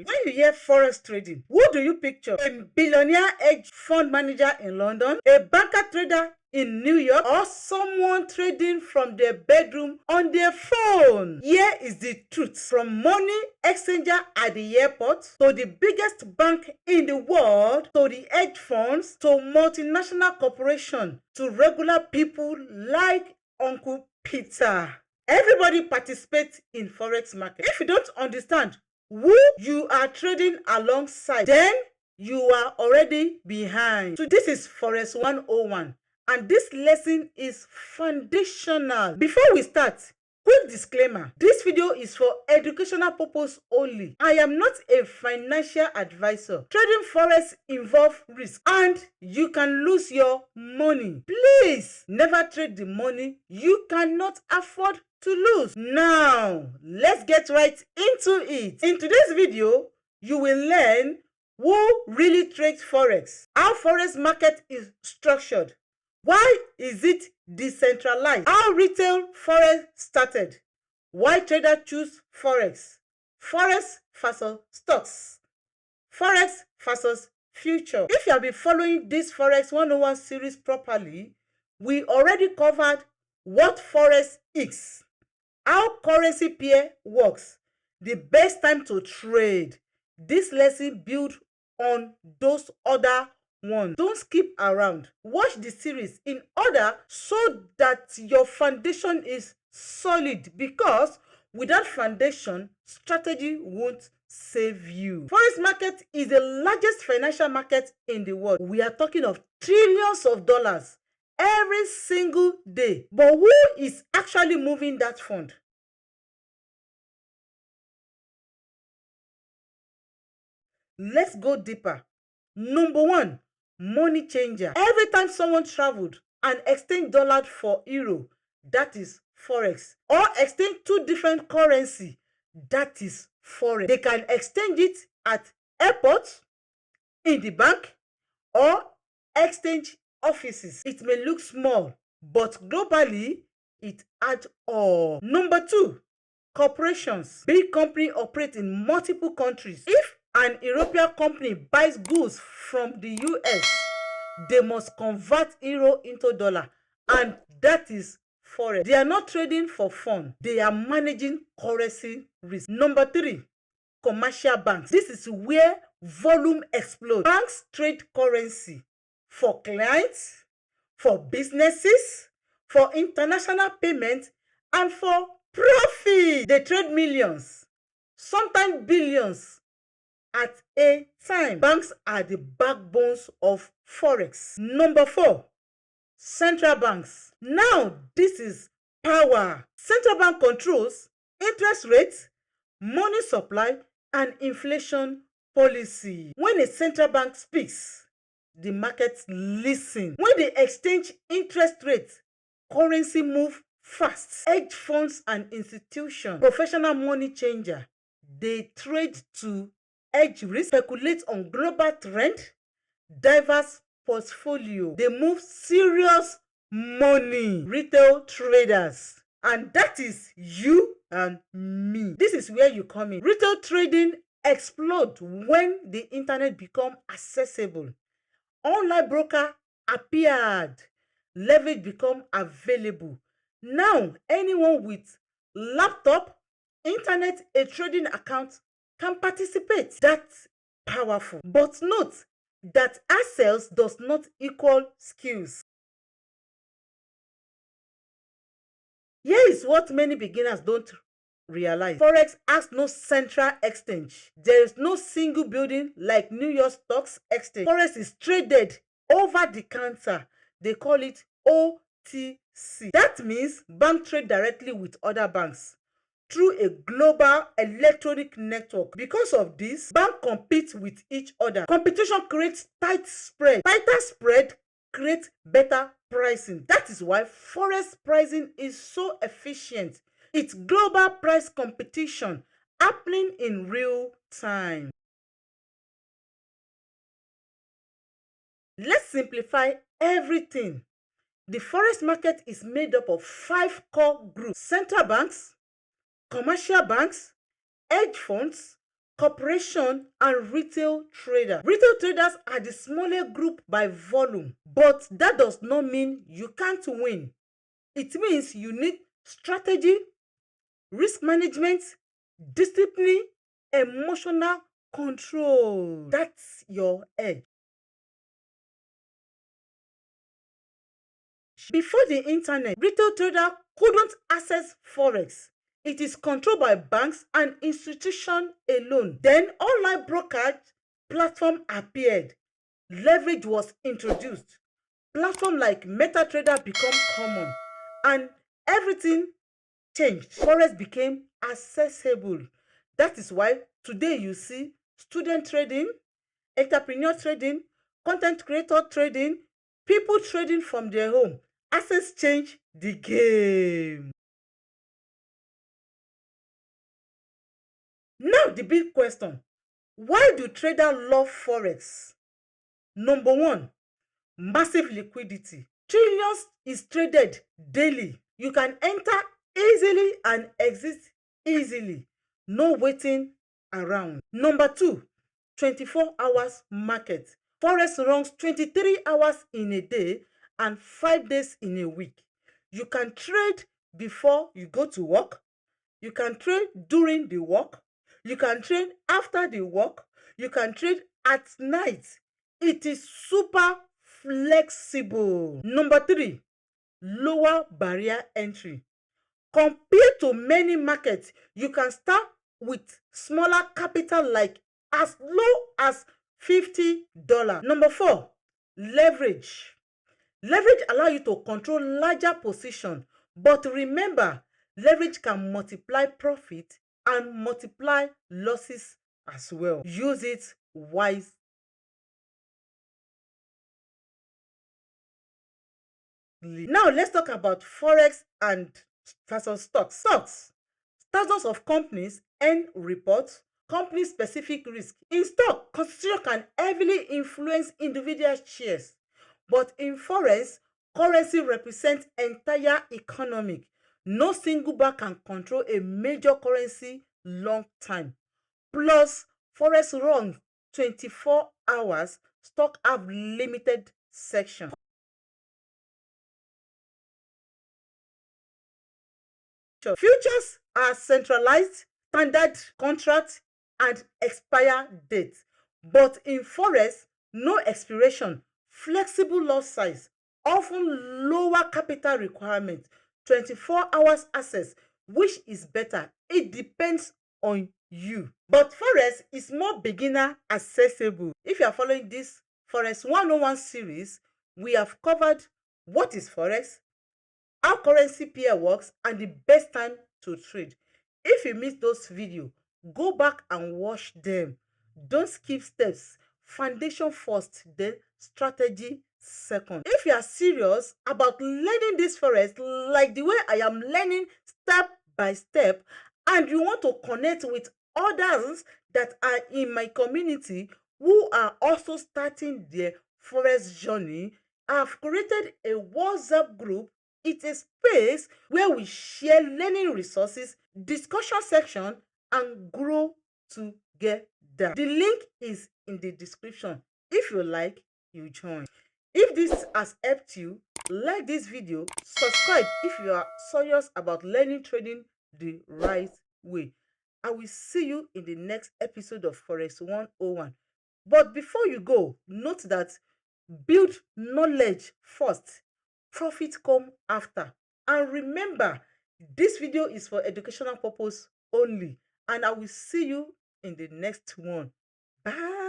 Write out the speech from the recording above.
When you hear forex trading, who do you picture? A billionaire hedge fund manager in London, a banker trader in New York, or someone trading from their bedroom on their phone? Here is the truth. From money exchanger at the airport, to the biggest bank in the world, to the hedge funds, to multinational corporation, to regular people like Uncle Peter. Everybody participates in forex market. If you don't understand who you are trading alongside, then you are already behind. So this is Forex 101, and this lesson is foundational. Before we start, quick disclaimer: this video is for educational purpose only. I am not a financial advisor. Trading forex involves risk and you can lose your money. Please never trade the money you cannot afford to lose. Now, let's get right into it. In today's video, you will learn who really trades forex, how forex market is structured, why is it decentralized, how retail forex started, why traders choose forex, forex versus stocks, forex versus future. If you have been following this Forex 101 series properly, we already covered what forex is, how currency pair works, the best time to trade. This lesson builds on those other ones. Don't skip around. Watch the series in order so that your foundation is solid, because without foundation, strategy won't save you. Forex market is the largest financial market in the world. We are talking of trillions of dollars every single day. But who is actually moving that fund? Let's go deeper. Number one, money changer. Every time someone traveled and exchanged dollar for euro, that is forex. Or exchange two different currency, that is forex. They can exchange it at airports, in the bank, or exchange offices. It may look small, but globally, it adds up. Number two, corporations. Big company operate in multiple countries. If an European company buys goods from the US, they must convert euro into dollar, and that is forex. They are not trading for fun. They are managing currency risk. Number three, commercial banks. This is where volume explodes. Banks trade currency for clients, for businesses, for international payments, and for profit. They trade millions, sometimes billions at a time. Banks are the backbones of forex. Number four, central banks. Now, this is power. Central bank controls interest rates, money supply, and inflation policy. When a central bank speaks, the markets listen. When they exchange interest rates, currency move fast. Hedge funds and institutions, professional money changer, they trade to hedge risk, speculate on global trend, diverse portfolio. They move serious money. Retail traders, and that is you and me. This is where you come in. Retail trading explode when the internet become accessible. Online broker appeared, leverage become available. Now anyone with laptop, internet, a trading account can participate. That's powerful. But note that access does not equal skills. Here is what many beginners don't realize. Forex has no central exchange. There is no single building like New York Stocks Exchange. Forex is traded over the counter. They call it OTC. That means bank trade directly with other banks through a global electronic network. Because of this, banks compete with each other. Competition creates tight spread. Tighter spread creates better pricing. That is why forex pricing is so efficient. It's global price competition happening in real time. Let's simplify everything. The forex market is made up of 5 core groups: central banks, commercial banks, hedge funds, corporation, and retail trader. Retail traders are the smallest group by volume, but that does not mean you can't win. It means you need strategy, risk management, discipline, emotional control. That's your edge. Before the internet, retail trader couldn't access Forex. It is controlled by banks and institutions alone. Then online brokerage platform appeared. Leverage was introduced. Platform like MetaTrader become common, and everything changed. Forex became accessible. That is why today you see student trading, entrepreneur trading, content creator trading, people trading from their home. Access change the game. Now the big question, why do traders love Forex? Number one, massive liquidity. Trillions is traded daily. You can enter easily and exit easily. No waiting around. Number two, 24 hours market. Forex runs 23 hours in a day and 5 days in a week. You can trade before you go to work. You can trade during the work. You can trade after the work. You can trade at night. It is super flexible. Number three, lower barrier entry. Compared to many markets, you can start with smaller capital like as low as $50. Number four, leverage. Leverage allows you to control larger position, but remember, leverage can multiply profit and multiply losses as well. Use it wisely. Now let's talk about Forex and versus stocks. Stocks. Thousands of companies earn reports, company specific risk. In stock, constitution can heavily influence individual shares. But in Forex, currency represents entire economic. No single bank can control a major currency long time. Plus, Forex runs 24 hours, stock have limited section. Futures are centralized, standard contract, and expire date. But in Forex, no expiration, flexible lot size, often lower capital requirement, 24 hours access. Which is better? It depends on you. But Forex is more beginner accessible. If you are following this Forex 101 series, we have covered what is Forex, how currency pair works, and the best time to trade. If you miss those videos, go back and watch them. Don't skip steps. Foundation first, then strategy second. If you are serious about learning this Forex like the way I am learning step by step, and you want to connect with others that are in my community who are also starting their Forex journey, I have created a WhatsApp group. It's a space where we share learning resources, discussion section, and grow together. The link is in the description. If you like, you join. If this has helped you, like this video, subscribe if you are serious about learning trading the right way. I will see you in the next episode of Forex 101. But before you go, note that build knowledge first, profit come after. And remember, this video is for educational purpose only, and I will see you in the next one. Bye.